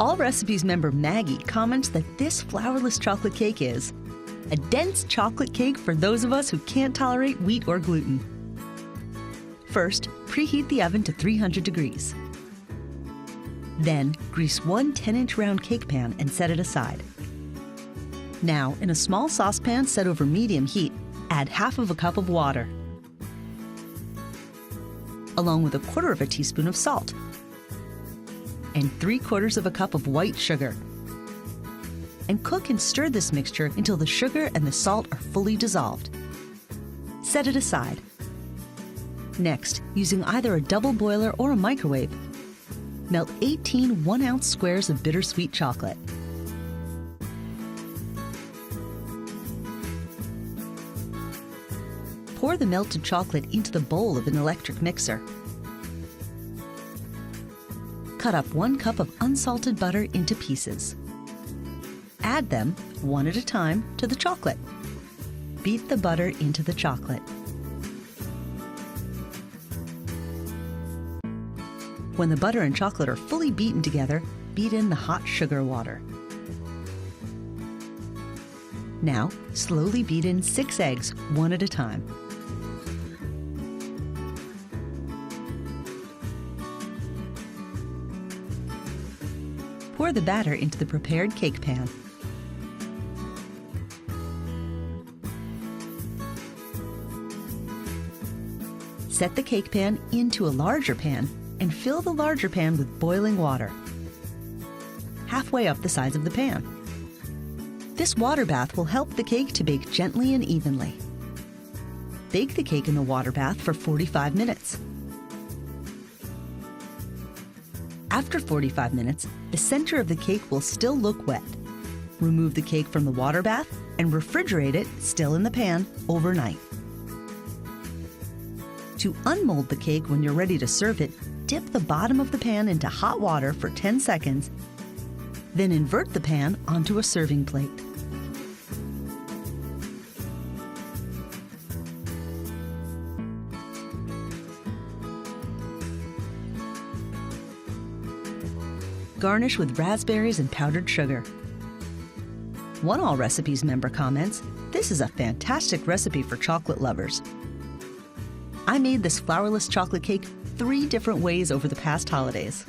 All Recipes member Maggie comments that this flourless chocolate cake is a dense chocolate cake for those of us who can't tolerate wheat or gluten. First, preheat the oven to 300 degrees. Then, grease one 10-inch round cake pan and set it aside. Now, in a small saucepan set over medium heat, add half of a cup of water, along with 1/4 teaspoon of salt, and 3/4 of a cup of white sugar. And cook and stir this mixture until the sugar and the salt are fully dissolved. Set it aside. Next, using either a double boiler or a microwave, melt 18 1-ounce squares of bittersweet chocolate. Pour the melted chocolate into the bowl of an electric mixer. Cut up 1 cup of unsalted butter into pieces. Add them, one at a time, to the chocolate. Beat the butter into the chocolate. When the butter and chocolate are fully beaten together, beat in the hot sugar water. Now, slowly beat in 6 eggs, one at a time. Pour the batter into the prepared cake pan. Set the cake pan into a larger pan and fill the larger pan with boiling water, halfway up the sides of the pan. This water bath will help the cake to bake gently and evenly. Bake the cake in the water bath for 45 minutes. After 45 minutes, the center of the cake will still look wet. Remove the cake from the water bath and refrigerate it, still in the pan, overnight. To unmold the cake when you're ready to serve it, dip the bottom of the pan into hot water for 10 seconds, then invert the pan onto a serving plate. Garnish with raspberries and powdered sugar. One All Recipes member comments, "This is a fantastic recipe for chocolate lovers. I made this flourless chocolate cake 3 different ways over the past holidays."